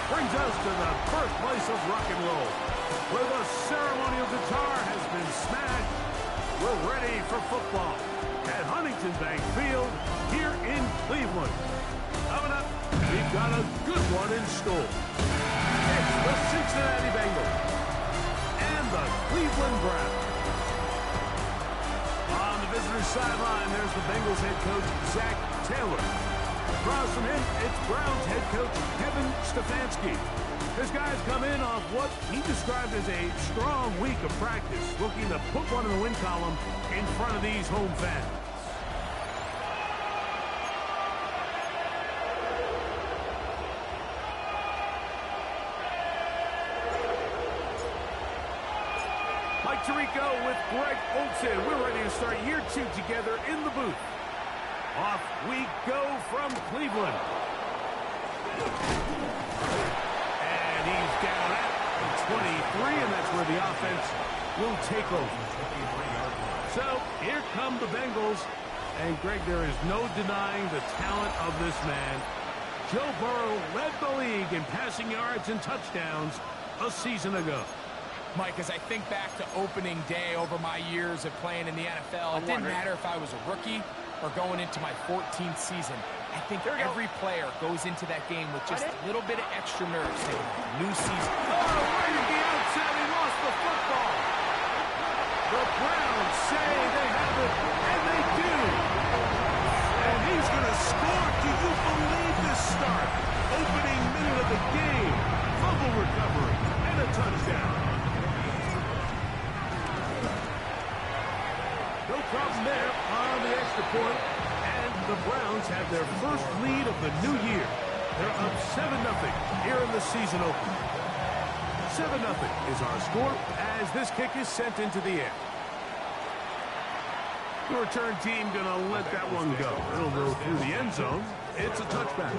brings us to the birthplace of rock and roll, where the ceremonial guitar has been smashed. We're ready for football at Huntington Bank Field here in Cleveland. Coming up, we've got a good one in store. It's the Cincinnati Bengals and the Cleveland Browns. On the visitor's sideline, there's the Bengals head coach, Zach Taylor. Across from him, it's Browns head coach, Kevin Stefanski. This guy's come in off what he described as a strong week of practice, looking to put one in the win column in front of these home fans. Mike Tirico with Greg Olsen. We're ready to start year 2 together in the booth. Off we go from Cleveland. And he's down at the 23, and that's where the offense will take over. So here come the Bengals. And, Greg, there is no denying the talent of this man. Joe Burrow led the league in passing yards and touchdowns a season ago. Mike, as I think back to opening day over my years of playing in the NFL, it didn't matter if I was a rookie or going into my 14th season. I think every player goes into that game with just a little bit of extra nerves. New season. Oh, right at the outset, he lost the football. The Browns say they have it, and they do. And he's going to score. Do you believe this start? Opening minute of the game. Fumble recovery and a touchdown. No problem there on the extra point. And the Browns have their first lead of the new year. They're up 7-0 here in the season opener. 7-0 is our score as this kick is sent into the air. The return team going to let that one go. It'll go through the end zone. It's a touchback.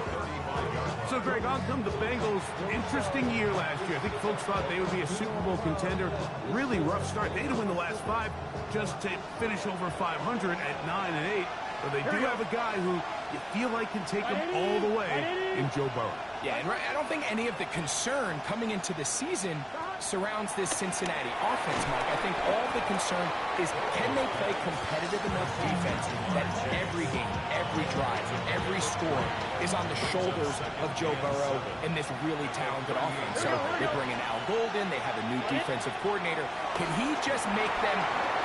So, Greg, on come the Bengals. Interesting year last year. I think folks thought they would be a Super Bowl contender. Really rough start. They had to win the last 5 just to finish over 500 at 9-8. But they do have a guy who you feel like can take them all the way in Joe Burrow. Yeah, and I don't think any of the concern coming into the season surrounds this Cincinnati offense, Mike. I think all the concern is can they play competitive enough defense that every game, every drive, every score is on the shoulders of Joe Burrow and this really talented offense. So they bring in Al Golden. They have a new defensive coordinator. Can he just make them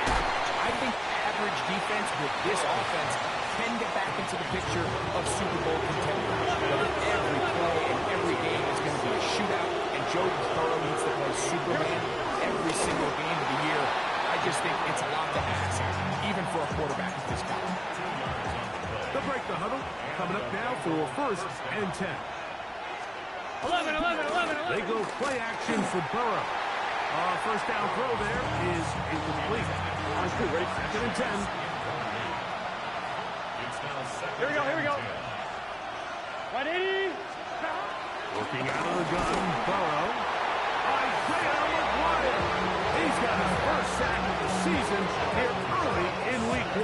I think average defense with this offense can get back into the picture of Super Bowl contenders. But every play and every game is going to be a shootout, and Joe Burrow needs to play Superman every single game of the year. I just think it's a lot to ask, even for a quarterback of this guy. They'll break the huddle. Coming up now for 1st and 10. 11. They go play action for Burrow. First down throw there is incomplete. On 2nd and 10. Here we go. 180. Working out of the gun, Burrow. Isaiah McGuire. He's got his first sack of the season here early in week 1.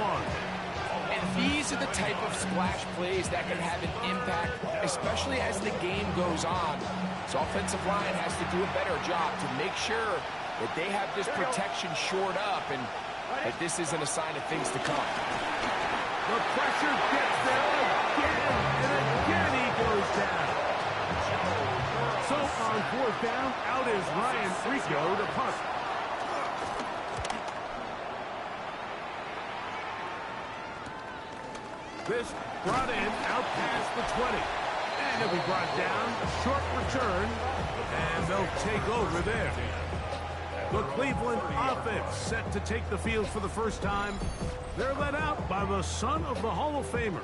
And these are the type of splash plays that can have an impact, especially as the game goes on. So offensive line has to do a better job to make sure that they have this protection shored up and that this isn't a sign of things to come. The pressure gets there again, and again he goes down. So on 4th down, out is Ryan Rico to punt. This brought in out past the 20. And it'll be brought down, a short return, and they'll take over there. The Cleveland offense set to take the field for the first time. They're led out by the son of the Hall of Famer.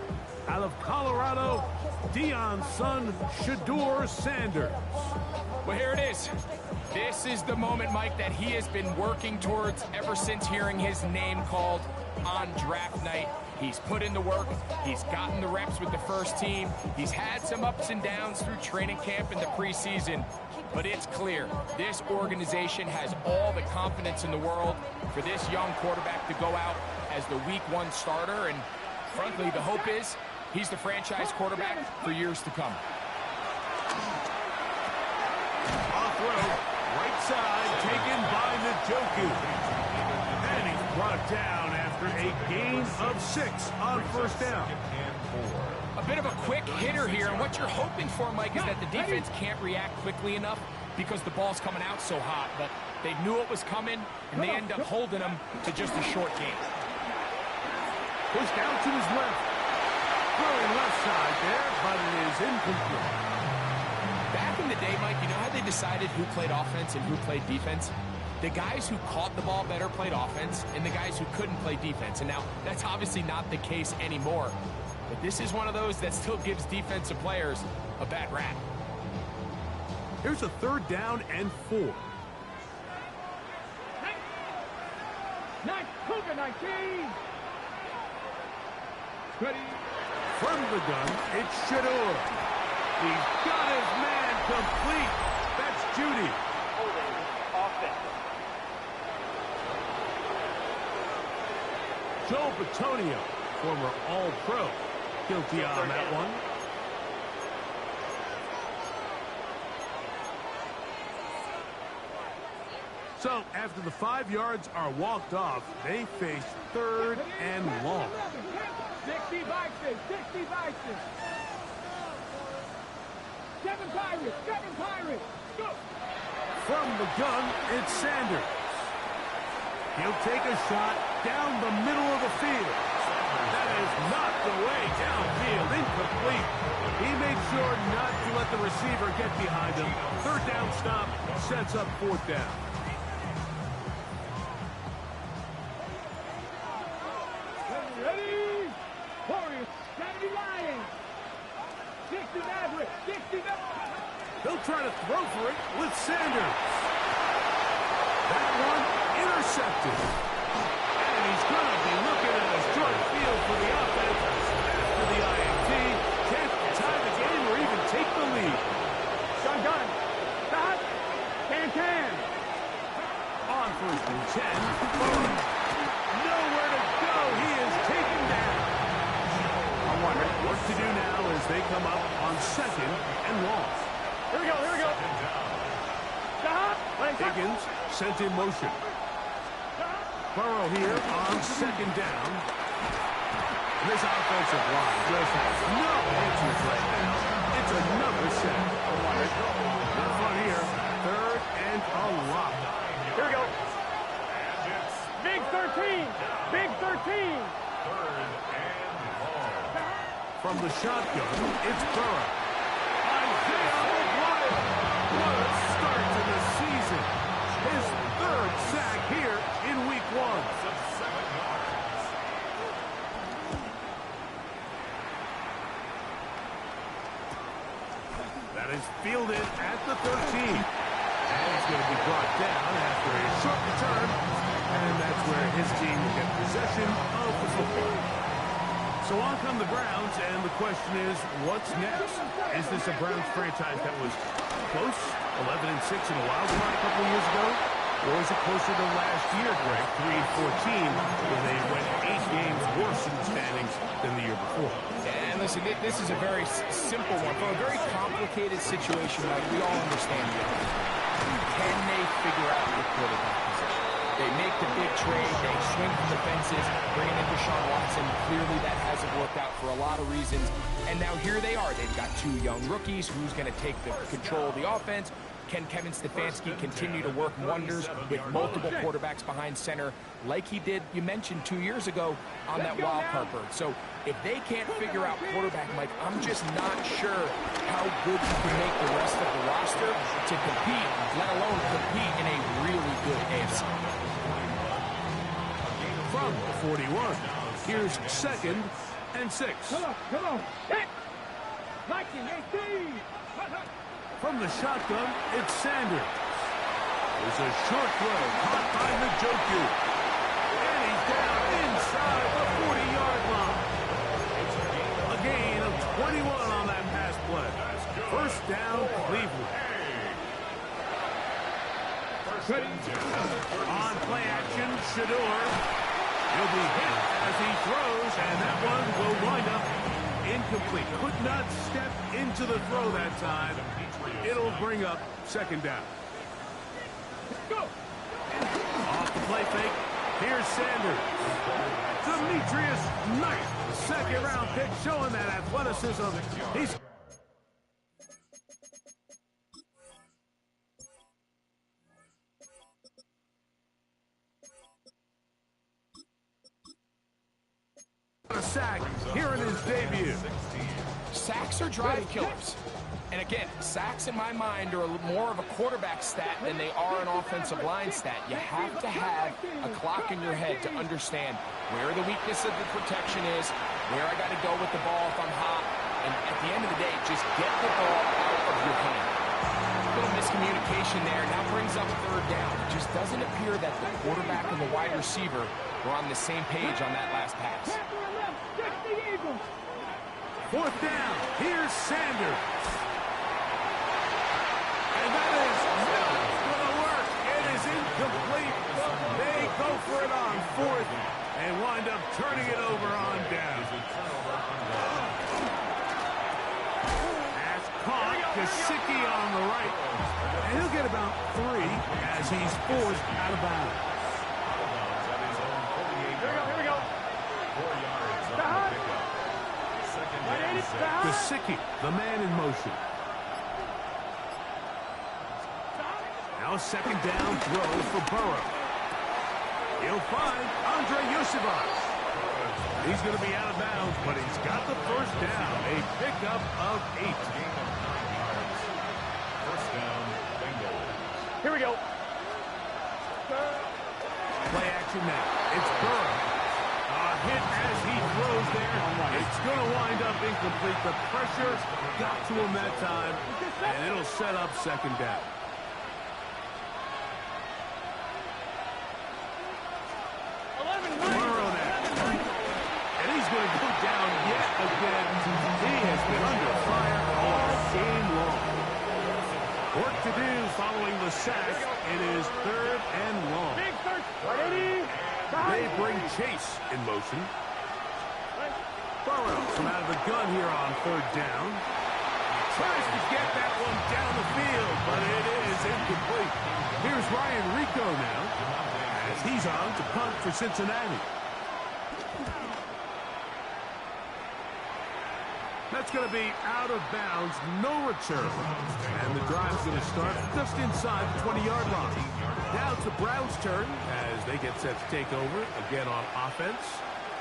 Out of Colorado, Deion's son, Shedeur Sanders. Well, here it is. This is the moment, Mike, that he has been working towards ever since hearing his name called on draft night. He's put in the work. He's gotten the reps with the first team. He's had some ups and downs through training camp in the preseason. But it's clear, this organization has all the confidence in the world for this young quarterback to go out as the week 1 starter. And frankly, the hope is he's the franchise quarterback for years to come. side, taken by Njoku. And he's brought down after a gain of 6 on first down. A bit of a quick hitter here, and what you're hoping for, Mike, is that the defense can't react quickly enough because the ball's coming out so hot, but they knew it was coming, and they end up holding them to just a short game. Pushed out to his left. Throwing left side there, but it is incomplete. Back in the day, Mike, you know how they decided who played offense and who played defense? The guys who caught the ball better played offense, and the guys who couldn't play defense. And now, that's obviously not the case anymore. But this is one of those that still gives defensive players a bad rap. Here's a 3rd down and 4. Cougar 19. Ready. From the gun, it's Shador. He's got his man complete. That's Judy. Holding offense. Joe Batonio, former All-Pro, guilty on that one. So, after the 5 yards are walked off, they face 3rd and long. 60 Vikings, 60 Vikings. 7 Pirates, go! From the gun, it's Sanders. He'll take a shot down the middle of the field. That is knocked away downfield, incomplete. He made sure not to let the receiver get behind him. 3rd down stop sets up 4th down. Ready? Warriors, 70 Lions. 60 Mavericks, 60 They'll try to throw for it with Sanders. That one intercepted. And he's going to be looking at a short field for the offense after the INT. Can't tie the game or even take the lead. Gun. Stop. Can. On 1st and 10. Nowhere to go. He is taken down. What to do now as they come up on 2nd and long. Here we go. Stop. Higgins sent in motion. Burrow here on 2nd down. This offensive line just has no answers right now. It's another sack. Not fun here. 3rd and a lot. Here we go. Big 13. From the shotgun, it's Burrow. Isaiah McGuire. What a start to the season. His 3rd sack here in week 1. That is fielded at the 13. And he's going to be brought down after a short return. And that's where his team will get possession of the football. So on come the Browns, and the question is, what's next? Is this a Browns franchise that was close, 11-6 in a wild card a couple years ago? Or is it closer to last year, Greg, 3-14, where they went 8 games worse in the standings than the year before? And listen, this is a very simple one. For a very complicated situation, like we all understand it. Can they figure out the quarterback position? They make the big trade, they swing for the fences, bring in Deshaun Watson. Clearly that hasn't worked out for a lot of reasons. And now here they are. They've got 2 young rookies. Who's going to take the control of the offense? Can Kevin Stefanski continue to work wonders with multiple quarterbacks behind center like he did, you mentioned, 2 years ago on that wild card berth? So if they can't figure out quarterback, Mike, I'm just not sure how good you can make the rest of the roster to compete, let alone compete in a really good AFC. From the 41, here's 2nd and 6. Come on. Hit. Viking 18. From the shotgun, it's Sanders. There's a short throw caught by Njoku. And he's down inside the 40-yard line. A gain of 21 on that pass play. 1st down, Cleveland. On play action, Shador. He'll be hit as he throws, and that one will wind up incomplete. Could not step into the throw that time. It'll bring up 2nd down. Off the play fake. Here's Sanders. Demetrius Knight, second-round pick, showing that athleticism. He's a sack here in his debut. Sacks are drive killers. And again, sacks in my mind are more of a quarterback stat than they are an offensive line stat. You have to have a clock in your head to understand where the weakness of the protection is, where I got to go with the ball if I'm hot, and at the end of the day, just get the ball out of your hand. A little miscommunication there. Now brings up third down. It just doesn't appear that the quarterback and the wide receiver were on the same page on that last pass. Fourth down. Here's Sanders. And that is not going to work. It is incomplete. They go for it on fourth and wind up turning it over on down. As caught, Gesicki on the right. And he'll get about 3 as he's forced out of bounds. Here we go. 4 yards on the pickup. Second down. Gesicki, the man in motion. Now a second down throw for Burrow. He'll find Andre Yusevich. He's going to be out of bounds, but he's got the first down. A pickup of 8. First down, Bengals. Here we go. Play action now. It's Burrow. A hit as he throws there. It's going to wind up incomplete. The pressure got to him that time, and it'll set up second down. Burrow now. And he's going to go down yet again. He has been under fire all game long. Work to do following the sack. It is third and long. They bring Chase in motion. Burrow from out of the gun here on third down. Tries to get that one down the field, but it is incomplete. Here's Ryan Rico now, as he's on to punt for Cincinnati. That's going to be out of bounds, no return. And the drive's going to start just inside the 20-yard line. Now it's the Browns' turn as they get set to take over again on offense.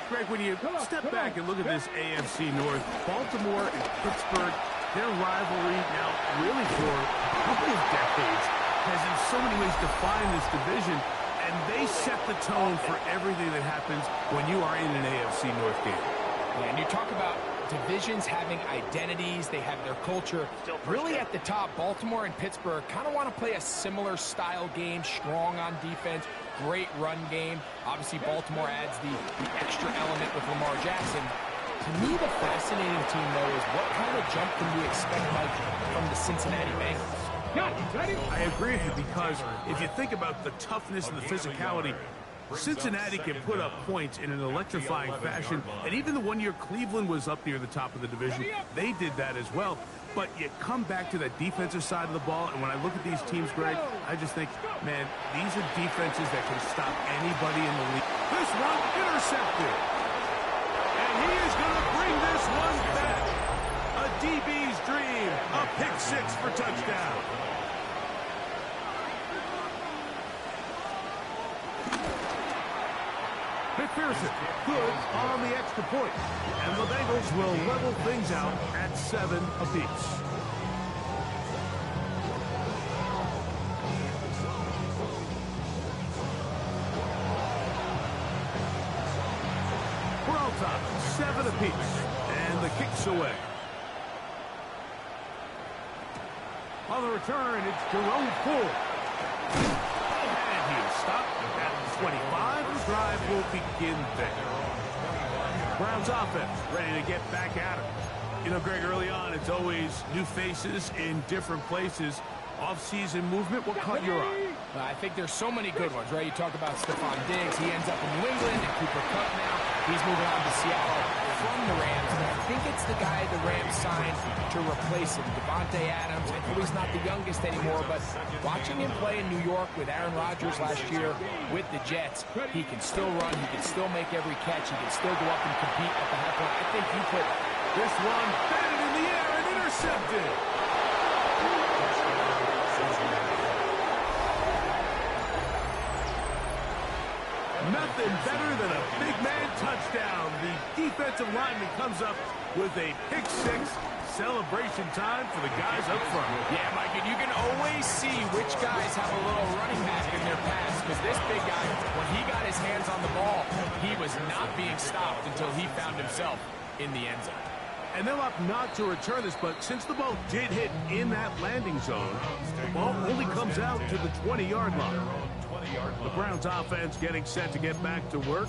Greg, when you step back and look at this AFC North, Baltimore and Pittsburgh, their rivalry now really for a couple of decades has in so many ways defined this division, and they set the tone for everything that happens when you are in an AFC North game. And you talk about divisions having identities, they have their culture. Really at the top, Baltimore and Pittsburgh kind of want to play a similar style game, strong on defense, great run game. Obviously, Baltimore adds the extra element with Lamar Jackson. To me, the fascinating team, though, is what kind of jump can we expect, Mike, from the Cincinnati Bengals? I agree with you, because if you think about the toughness and the physicality, Cincinnati can put up points in an electrifying fashion, and even the 1 year Cleveland was up near the top of the division, they did that as well. But you come back to that defensive side of the ball, and when I look at these teams, Greg, I just think, man, these are defenses that can stop anybody in the league. This one intercepted. And he is going to bring this one back. A DB's dream, a pick six for touchdown. McPherson, good on the extra point. And the Bengals will level things out at 7 apiece. We're all top, 7 apiece. And the kick's away. On the return, it's Jerome Ford. And he'll stop at 25. The drive will begin there. Browns offense ready to get back at it. You know, Greg, early on, it's always new faces in different places. Off-season movement, what caught your eye? I think there's so many good ones, right? You talk about Stephon Diggs. He ends up in New England, and Cooper Kupp now. He's moving on to Seattle. from the Rams, and I think it's the guy the Rams signed to replace him, Devontae Adams. I know he's not the youngest anymore, but watching him play in New York with Aaron Rodgers last year with the Jets, he can still run, he can still make every catch, he can still go up and compete at the half line. I think you put this one batted in the air and intercepted. Nothing better than a big man touchdown. The defensive lineman comes up with a pick six. Celebration time for the guys up front. Yeah, Mike, and you can always see which guys have a little running back in their pass, because this big guy, when he got his hands on the ball, he was not being stopped until he found himself in the end zone. And they'll opt not to return this, but since the ball did hit in that landing zone, the ball only comes out to the 20-yard line. The Browns offense getting set to get back to work.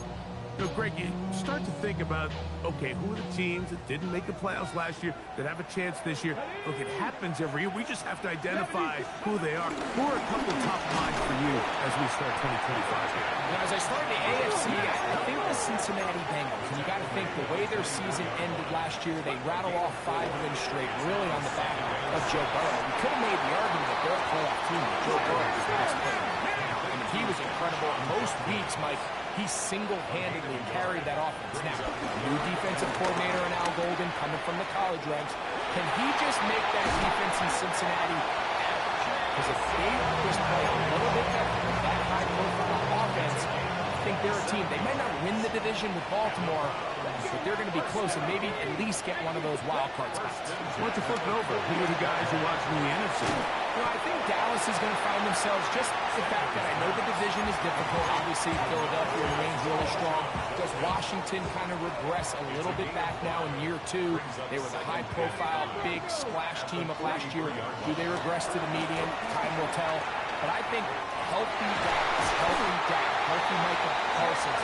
You know, Greg, you start to think about, okay, who are the teams that didn't make the playoffs last year that have a chance this year? Look, it happens every year. We just have to identify who they are. Who are a couple top lines for you as we start 2025 here? Now, as I start the AFC, I think the Cincinnati Bengals, and you got to think the way their season ended last year, they rattle off 5 wins straight, really on the back of Joe Burrow. We could have made the argument that they're a playoff team. Joe Burrow was the best player. I mean, he was incredible. Most weeks, Mike, he single-handedly carried that offense. Now, new defensive coordinator in Al Golden coming from the college ranks. Can he just make that defense in Cincinnati average? Because if they just play a little bit better with that high-profile offense, I think they're a team. They might not win the division with Baltimore, but they're going to be close and maybe at least get one of those wild card spots. Why don't you flip it over? Who are the guys you're watching in the NFC? Well, I think Dallas is going to find themselves, just the fact that I know the division is difficult. Obviously, Philadelphia remains really strong. Does Washington kind of regress a little bit back now in year 2? They were the high-profile, big splash team of last year. Do they regress to the median? Time will tell. But I think healthy Dallas, healthy Dak, healthy Michael Parsons,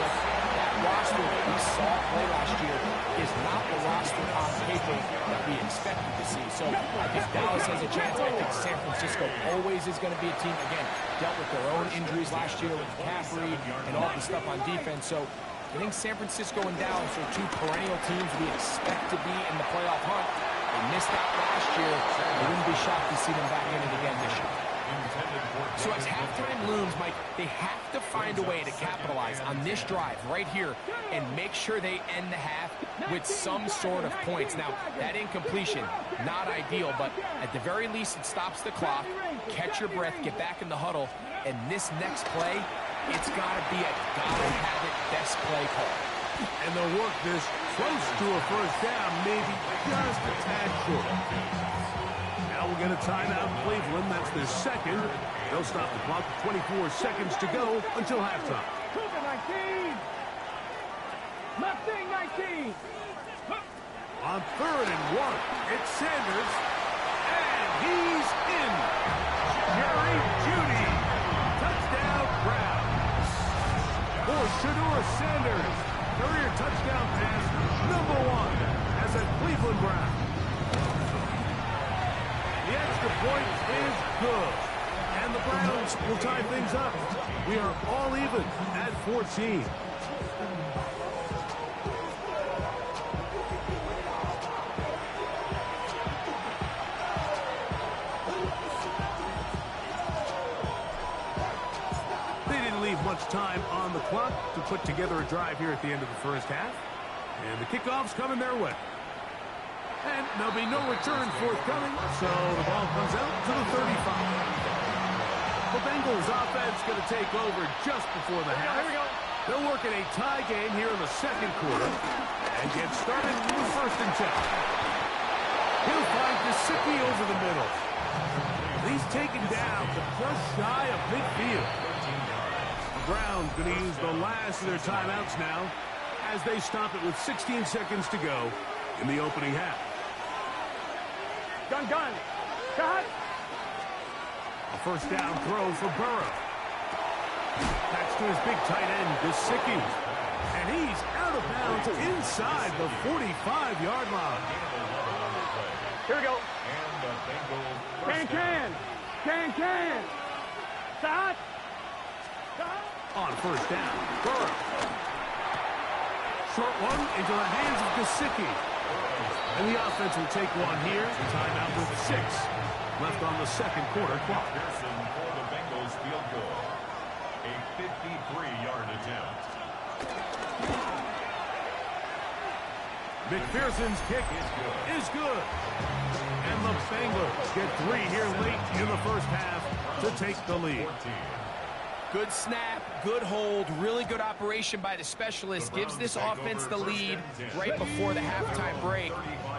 that roster that we saw play last year is not the roster on paper that we expected to see. So I think Dallas has a chance. I think San Francisco always is going to be a team, again, dealt with their own injuries last year with McCaffrey and all the stuff on defense. So I think San Francisco and Dallas are 2 perennial teams we expect to be in the playoff hunt. They missed out last year. I wouldn't be shocked to see them back in it again this year. So as halftime looms, Mike, they have to find a way to capitalize on this drive right here and make sure they end the half with some sort of points. Now, that incompletion, not ideal, but at the very least, it stops the clock. Catch your breath, get back in the huddle, and this next play, it's got to be a gotta-have-it best play call. And they'll work this close to a first down, maybe just a tad short. Now we'll get a timeout in Cleveland. That's their second. They'll stop the clock with 24 seconds to go until halftime. Cougar 19. Mustang 19. On 3rd and 1, it's Sanders. And he's in. Jerry Jeudy. Touchdown, Browns. For Shedeur Sanders. Career touchdown pass, #1 as a Cleveland Brown. The extra point is good. And the Browns will tie things up. We are all even at 14. They didn't leave much time on the clock to put together a drive here at the end of the first half. And the kickoff's coming their way. And there'll be no return forthcoming, so the ball comes out to the 35. The Bengals offense going to take over just before the half. Here we go. They'll work in a tie game here in the second quarter and get started with 1st and 10. He'll find Gesicki over the middle. He's taken down just shy of midfield. The Browns going to use the last of their timeouts now as they stop it with 16 seconds to go in the opening half. Gun. Cut. A first down throw for Burrow. That's to his big tight end, Gesicki. And he's out of bounds inside the 45-yard line. Here we go. Can. Stop. On 1st down, Burrow. Short one into the hands of Gesicki. And the offense will take one here. Timeout with 6 left on the second quarter clock. Pearson for the Bengals field goal. A 53-yard attempt. McPherson's kick is good. And the Bengals get 3 here late in the first half to take the lead. Good snap, good hold, really good operation by the specialist. Gives this offense the lead right before the halftime break.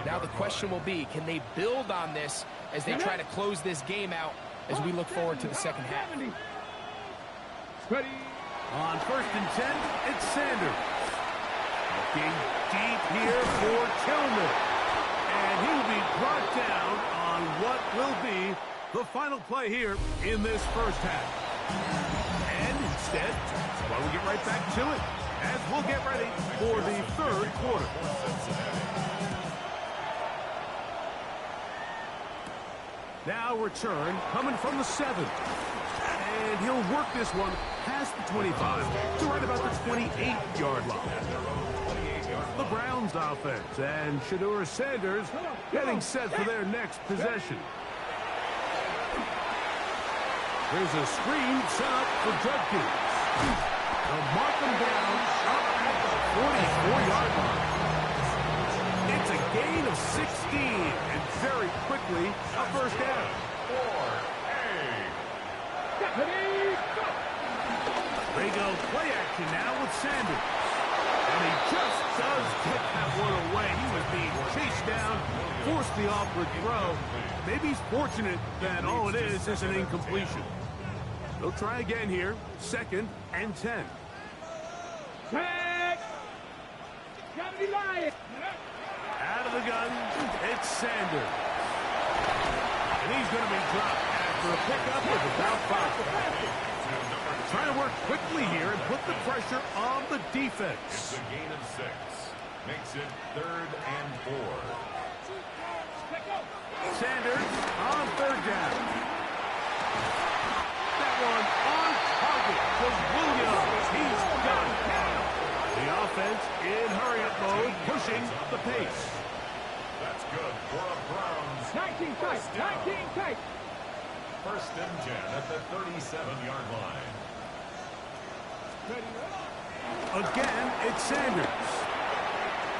Now the question will be, can they build on this as they try to close this game out as we look forward to the second half? On 1st and 10, it's Sanders. Looking deep here for Tillman. And he will be brought down on what will be the final play here in this first half. And instead, well, we'll get right back to it as we'll get ready for the third quarter. Now return coming from the 7. And he'll work this one past the 25 to right about the 28-yard line. The Browns offense and Shedeur Sanders getting set for their next possession. There's a screen set up for Judkins. They'll mark them down up at the 44-yard line. It's a gain of 16, and very quickly, a first down. They go play action now with Sanders. And he just does get that one away. He was being chased down, forced the awkward throw. Maybe he's fortunate that all it is an incompletion. They'll try again here. 2nd and 10. Gotta be lying. Out of the gun, it's Sanders. And he's going to be dropped after a pickup of about 5. Trying to work quickly here and put the pressure on the defense. It's a gain of 6. Makes it 3rd and 4. Sanders on 3rd down. That one on target was Williams. He's done. The offense in hurry-up mode, pushing the pace. That's good for a Browns. 19 tight. 19 tight. 1st and 10 at the 37-yard line. Again, it's Sanders.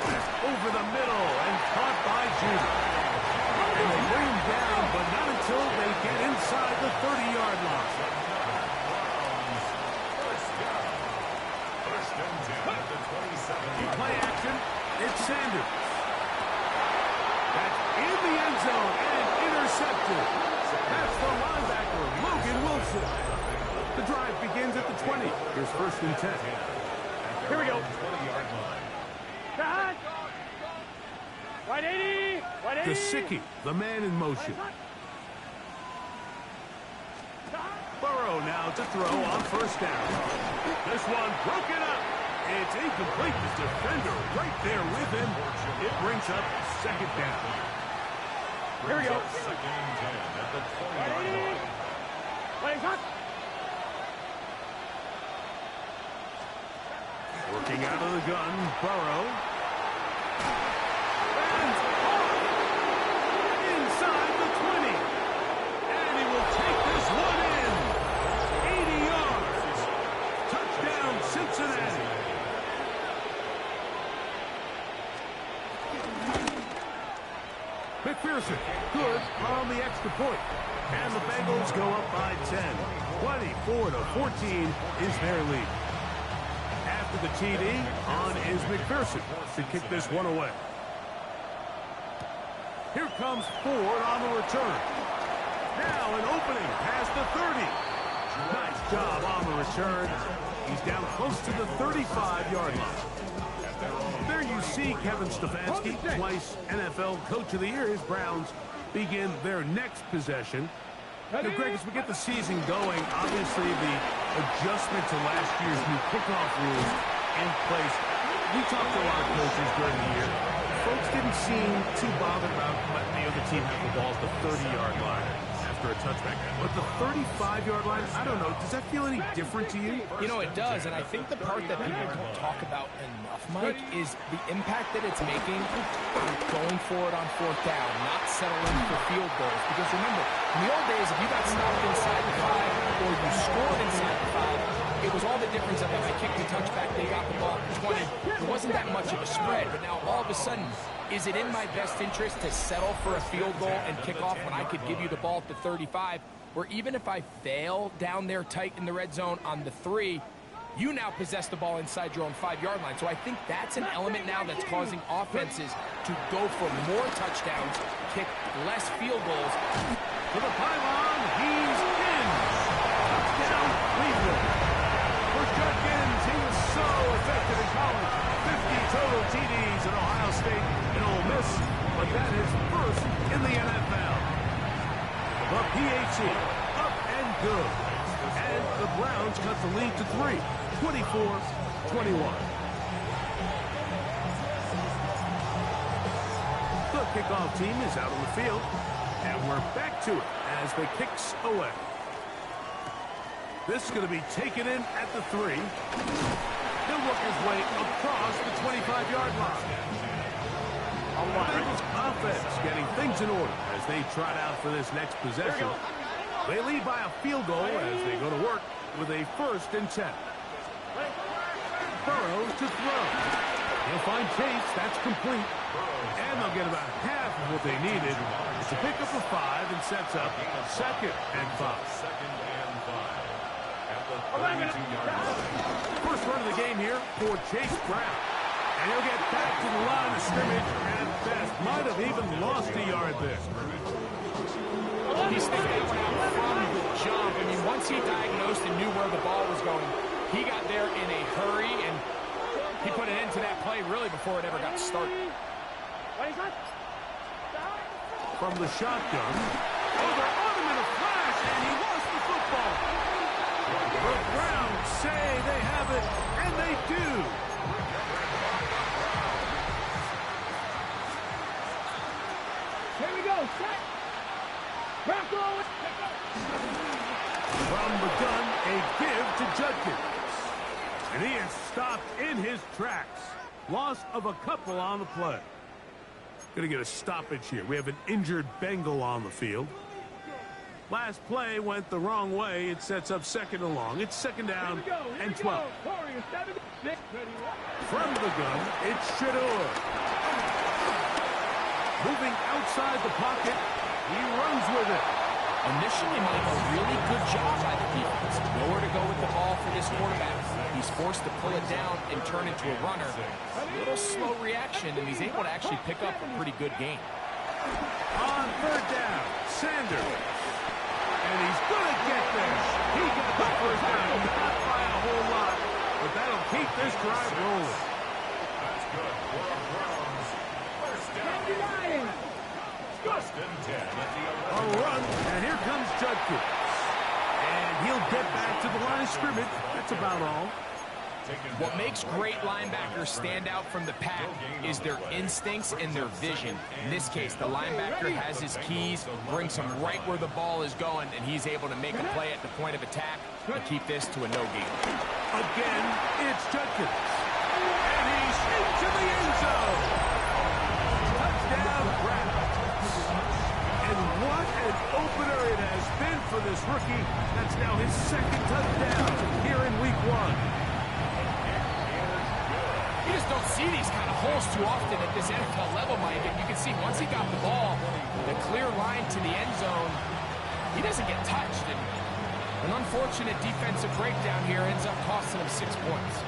That's over the middle and caught by Judah. And they bring him down, but not until they get inside the 30-yard line. First and 10 at the 27-yard Play line. action, it's Sanders. That's in the end zone and intercepted. That's the linebacker, Logan Wilson. The drive begins at the 20. Here's 1st and 10. Here we go. 20-yard line. Cut. 180. 180. Gesicki, the man in motion. Burrow now to throw on 1st down. This one broken up. It's incomplete. The defender right there with him. It brings up 2nd down. Here we go. 2nd and 10 at the 20-yard 180. line. Playing hot. Working out of the gun, Burrow. And inside the 20. And he will take this one in. 80 yards. Touchdown, Cincinnati. McPherson, good on the extra point. And the Bengals go up by 10. 24-14 is their lead. After the TD, on is McPherson to kick this one away. Here comes Ford on the return. Now an opening past the 30. Nice job on the return. He's down close to the 35-yard line. There you see Kevin Stefanski, twice NFL Coach of the Year. His Browns begin their next possession. Now, Greg, as we get the season going, obviously the adjustment to last year's new kickoff rules in place. We talked to a lot of coaches during the year. Folks didn't seem too bothered about letting the other team have the ball at the 30-yard line after a touchback. But the 35-yard line, I don't know, does that feel any different to you? You know, it does, and I think the part that people don't talk about enough, Mike, is the impact that it's making going for it on fourth down, not settling for field goals. Because remember, in the old days, if you got stopped inside the 5 or you scored inside the 5, it was all the difference of if I kicked the touchback, they got the ball at the 20. There wasn't that much of a spread, but now all of a sudden, is it in my best interest to settle for a field goal and kick off when I could give you the ball at the 35? Or even if I fail down there tight in the red zone on the 3, you now possess the ball inside your own 5-yard line. So I think that's an element now that's causing offenses to go for more touchdowns, kick less field goals. To the pylon, he's in. Touchdown, Cleveland. For Judkins, he was so effective in college. 50 total TDs at Ohio State and Ole Miss, but that is first in the NFL. The PAT, up and good. And the Browns cut the lead to 3, 24-21. The kickoff team is out on the field, and we're back to it as the kicks away. This is going to be taken in at the 3. He'll work his way across the 25-yard line. Bengals offense getting things in order as they trot out for this next possession. They lead by a field goal as they go to work with a 1st and 10. Burrow to throw. He'll find Chase. That's complete. And they'll get about half of what they needed. It's a pickup of 5 and sets up 2nd and 5. First run of the game here for Chase Brown. And he'll get back to the line of scrimmage and at best might have even lost a yard there. He's thinking out from the jump. I mean, once he diagnosed and knew where the ball was going, he got there in a hurry, and he put an end to that play really before it ever got started. From the shotgun, they're on him in a flash, and he lost the football. The Browns say they have it, and they do. Here we go. Set. From the gun, a give to Judkins. And he is stopped in his tracks. Loss of a couple on the play. Gonna get a stoppage here. We have an injured Bengal on the field. Last play went the wrong way. It sets up 2nd and long. It's 2nd down and 12. From the gun, it's Shador. Moving outside the pocket, he runs with it. Initially, Mike, a really good job by the defense. Nowhere to go with the ball for this quarterback. He's forced to pull it down and turn into a runner. A little slow reaction, and he's able to actually pick up a pretty good game. On 3rd down, Sanders. And he's going to get there. He got the 1st down, not by a whole lot, but that'll keep this drive rolling. That's good. First down. First and 10 at the A run, and here comes Judkins. And he'll get back to the line of scrimmage. That's about all. What makes great linebackers stand out from the pack is their instincts and their vision. In this case, the linebacker has his keys, brings him right where the ball is going, and he's able to make a play at the point of attack and keep this to a no gain. Again, it's Judkins. And he's into the end zone. Touchdown, Browns. And what an opener it has been for this rookie. That's now his 2nd touchdown here in week 1. You just don't see these kind of holes too often at this NFL level, Mike. And you can see once he got the ball, the clear line to the end zone, he doesn't get touched. And an unfortunate defensive breakdown here ends up costing him 6 points.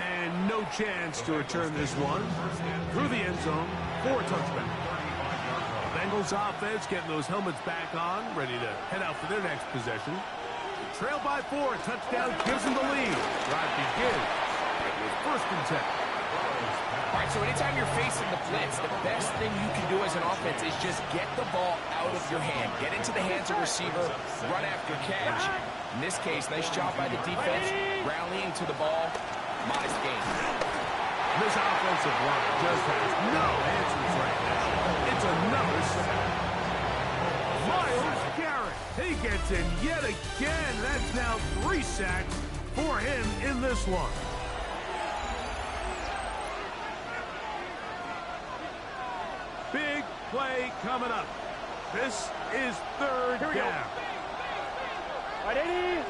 And no chance to return this one. Through the end zone for a touchback. Bengals offense getting those helmets back on, ready to head out for their next possession. Trail by 4, touchdown gives them the lead. Drive begins with 1st and 10. All right, so anytime you're facing the blitz, the best thing you can do as an offense is just get the ball out of your hand. Get into the hands of receiver, run after catch. In this case, nice job by the defense, rallying to the ball, modest gain. This offensive line just has no answers right now. It's a and yet again, that's now 3 sacks for him in this one. Big play coming up. This is 3rd down. Right, Eddie.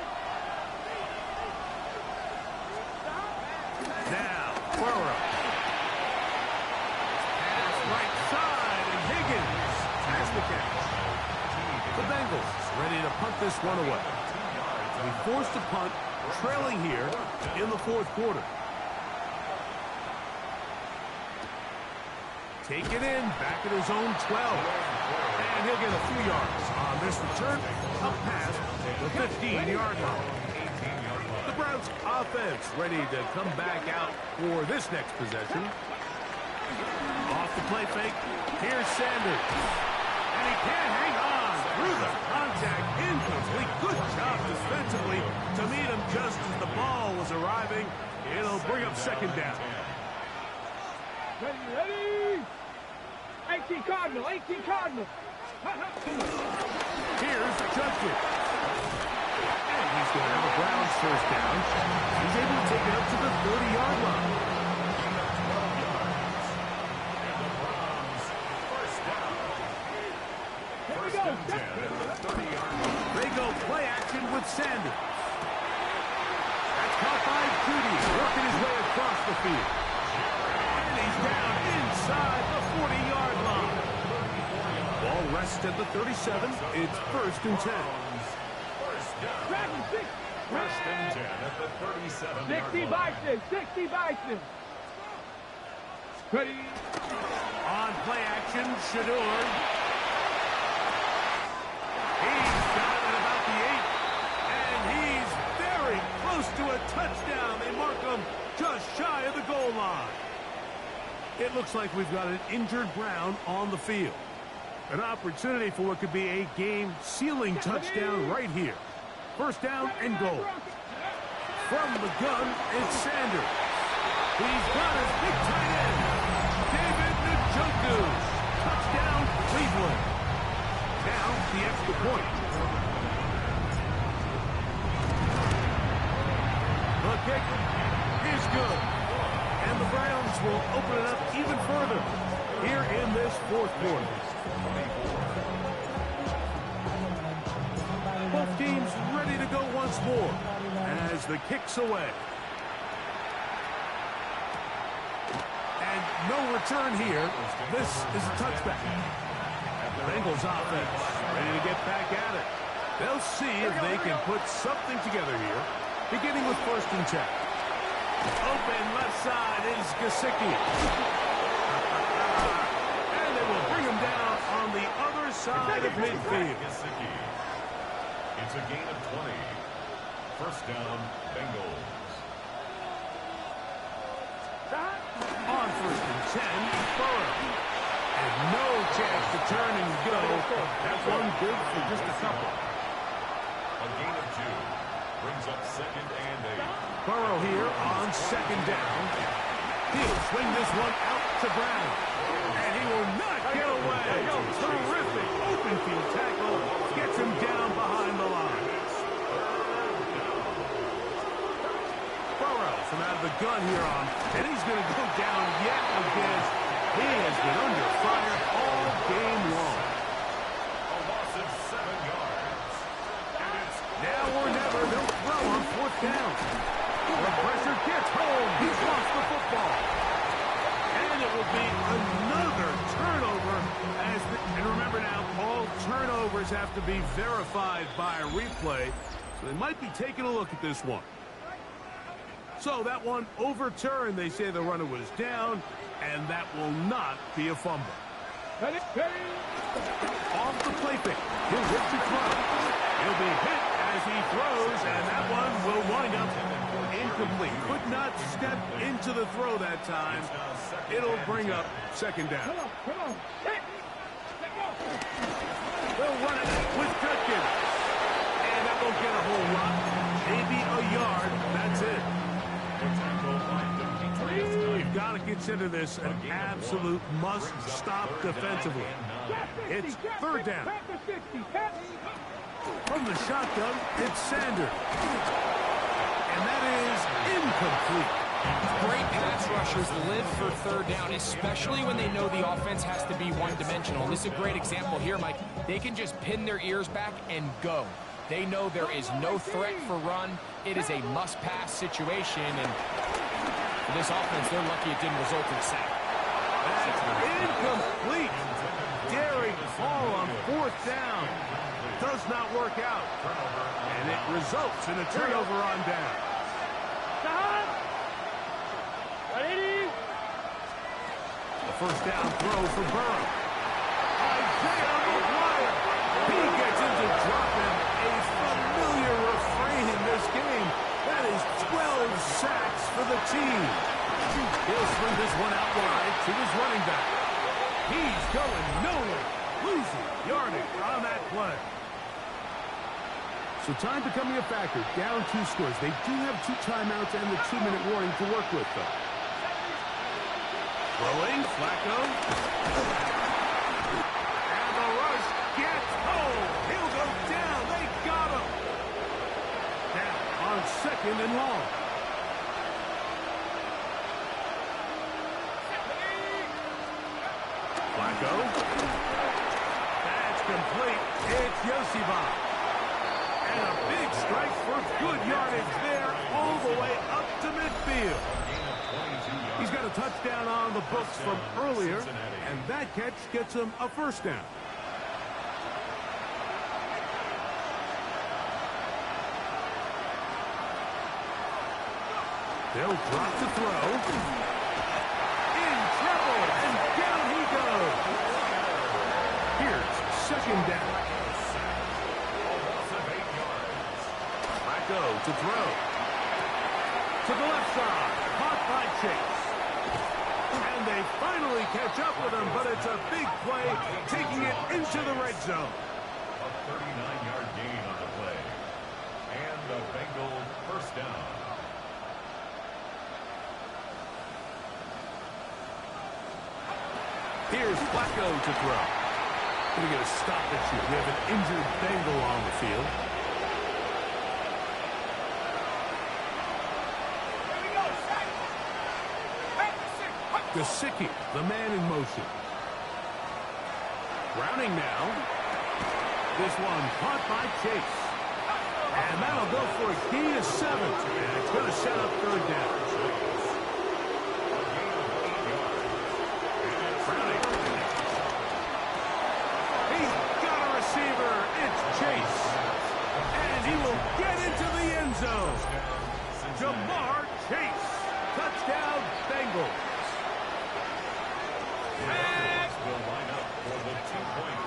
Now, Burrow. Pass right side, and Higgins has the catch. The Bengals ready to punt this one away. We forced a punt, trailing here in the 4th quarter. Take it in, back at his own 12. And he'll get a few yards on this return, up past the 15-yard line. The Browns offense ready to come back out for this next possession. Off the play fake, here's Sanders. And he can't hang on through the contact, incomplete. Good job defensively to meet him just as the ball was arriving. It'll bring up 2nd down. Ready. 18 Cardinal, 18 Cardinal. Here's Judkins. And he's going to have a Browns 1st down. He's able to take it up to the 30-yard line. Here we go. They go play action with Sanders. That's caught by Judy, working his way across the field. And he's down inside the 40-yard line. Ball rests at the 37. It's 1st and 10. First and 10 at the 37-yard 60 Bison, 60 Bison. Ready. On play action, Shador. He's got it at about the 8. And he's very close to a touchdown. They mark him just shy of the goal line. It looks like we've got an injured Brown on the field. An opportunity for what could be a game-sealing touchdown right here. 1st down and goal. From the gun, it's Sanders. He's got his big tight end, David Njoku. Touchdown, Cleveland. Now, the extra point. The kick is good. And the Browns will open it up even further here in this 4th quarter. Both teams ready to go once more as the kick's away. And no return here. This is a touchback. Bengals offense ready to get back at it. They'll see if they can put something together here, beginning with 1st and 10. Open left side is Gesicki. And they will bring him down on the other side of midfield. It's a gain of 20. 1st down, Bengals. On 1st and 10, Burrow. And no chance to turn and go. That one good for just a couple. A gain of 2. Brings up 2nd and 8. Burrow here on 2nd down. He'll swing this one out to Brown. And he will not get away. Terrific open field tackle. Gets him down behind the line. Burrow from out of the gun here on. And he's going to go down yet again. He has been under fire all game long. A loss of 7 yards. And it's Now or never, they'll throw on 4th down. The pressure gets home. He's lost the football. And it will be another turnover. And remember now, all turnovers have to be verified by a replay. So they might be taking a look at this one. So that one overturned. They say the runner was down, and that will not be a fumble. Off the play pick. He'll rip to throw. He'll be hit as he throws, and that one will wind up incomplete. Could not step into the throw that time. It'll bring up 2nd down. Come on. They'll run it with Judkins. And that won't get a whole lot. Maybe a yard. That's it. You've got to consider this an absolute must-stop defensively. It's 3rd down. From the shotgun, it's Sanders. And that is incomplete. Great pass rushers live for third down, especially when they know the offense has to be one-dimensional. This is a great example here, Mike. They can just pin their ears back and go. They know there is no threat for run. It is a must-pass situation, and for this offense, they're lucky it didn't result in a sack. That's incomplete. Daring ball on fourth down. Does not work out. And it results in a turnover on down. Stop. Ready? The first down throw for Burrow. Isaiah McGuire. He gets into dropping a familiar refrain in this game. That is 12 sacks for the team. He'll swing this one out wide to his running back. He's going nowhere. Losing yardage on that play. So time becoming a factor. Down 2 scores. They do have 2 timeouts and the 2-minute warning to work with, though. Throwing, Flacco. And the rush gets home. He'll go down. They got him. Now on 2nd and long. Flacco. That's complete. It's Yosibah. And a big strike for good yardage there all the way up to midfield. He's got a touchdown on the books from earlier, and that catch gets him a first down. They'll drop the throw. In trouble, and down he goes. Here's 2nd down. Flacco to throw. To the left side. Caught by Chase. And they finally catch up with him, but it's a big play, taking it into the red zone. A 39-yard gain on the play. And the Bengals first down. Here's Flacco to throw. Going to get a stoppage here. We have an injured Bengal on the field. Gesicki, the man in motion. Browning now. This one caught by Chase. And that'll go for a gain of 7. And it's going to set up third down. Browning. He's got a receiver. It's Chase. And he will get into the end zone. Jamar Chase. Touchdown, Bengals.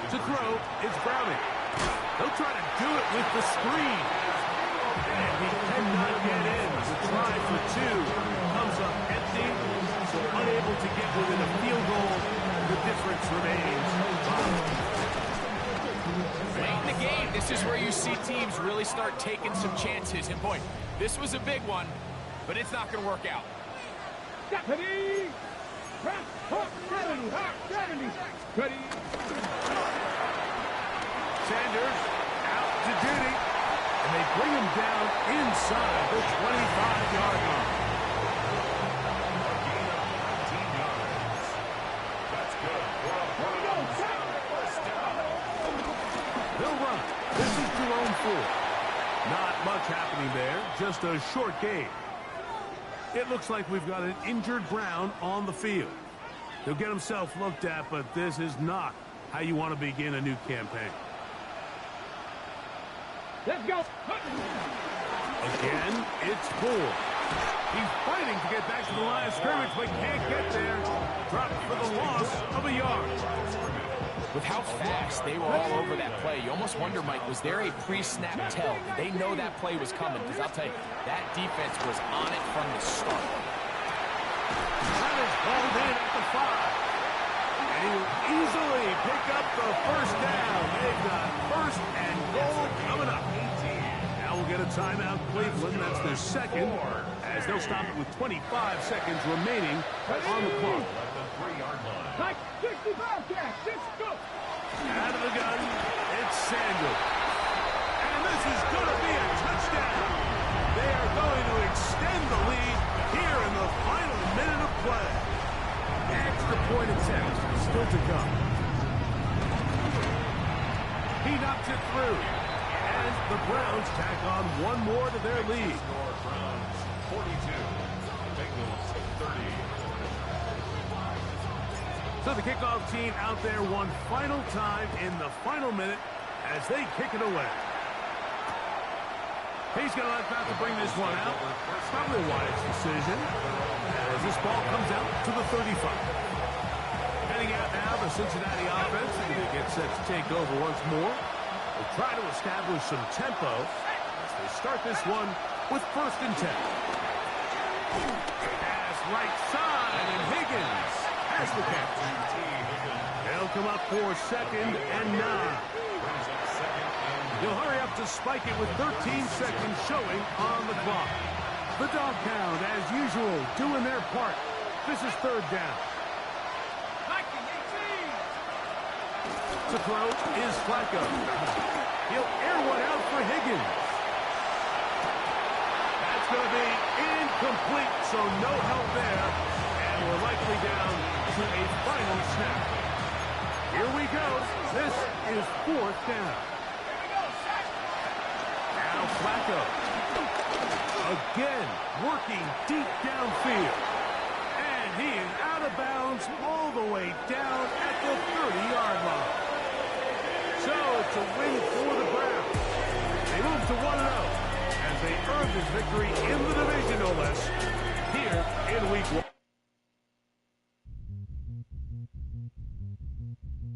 To throw, it's Browning. They'll try to do it with the screen. And he cannot get in. The try for 2 comes up empty, so unable to get within a field goal. The difference remains 5. Late in the game, this is where you see teams really start taking some chances. And boy, this was a big one, but it's not going to work out. Ready? 70. Ready? Sanders out to duty, and they bring him down inside the 25-yard line. That's good. They'll run. This is Jerome Ford. Not much happening there, just a short game. It looks like we've got an injured Brown on the field. He'll get himself looked at, but this is not how you want to begin a new campaign. Let's go. Again, it's Ford. He's fighting to get back to the line of scrimmage, but can't get there. Dropped for the loss of a yard. With how fast they were all over that play, you almost wonder, Mike, was there a pre-snap tell? Did they know that play was coming? Because I'll tell you, that defense was on it from the start. That is called in at the 5. And he will easily pick up the first down. They've got first and goal coming up. Now we'll get a timeout, Cleveland. That's their second, as they'll stop it with 25 seconds remaining on the clock. Like 65 catch. Let's go. Out of the gun, it's Sanders. is going to be a touchdown. They are going to extend the lead here in the final minute of play. Extra point attempt still to come. He knocks it through. And the Browns tack on one more to their lead. Score Browns 42, Bengals 30. So the kickoff team out there one final time in the final minute as they kick it away. He's going to let that to bring this one out. Probably a wise decision as this ball comes out to the 35. Heading out now, the Cincinnati offense is going to get set to take over once more. They'll try to establish some tempo as they start this one with 1st and 10. Pass right side, and Higgins has the catch. They'll come up for 2nd and 9. He'll hurry up to spike it with 13 seconds showing on the clock. The dog pound, as usual, doing their part. This is 3rd down. To throw is Flacco. He'll air one out for Higgins. That's going to be incomplete, so no help there. And we're likely down to a final snap. Here we go. This is 4th down. Now Flacco. Again, working deep downfield. And he is out of bounds all the way down at the 30-yard line. So it's a win for the Browns. They move to 1-0 as they earn this victory in the division, no less, here in Week 1.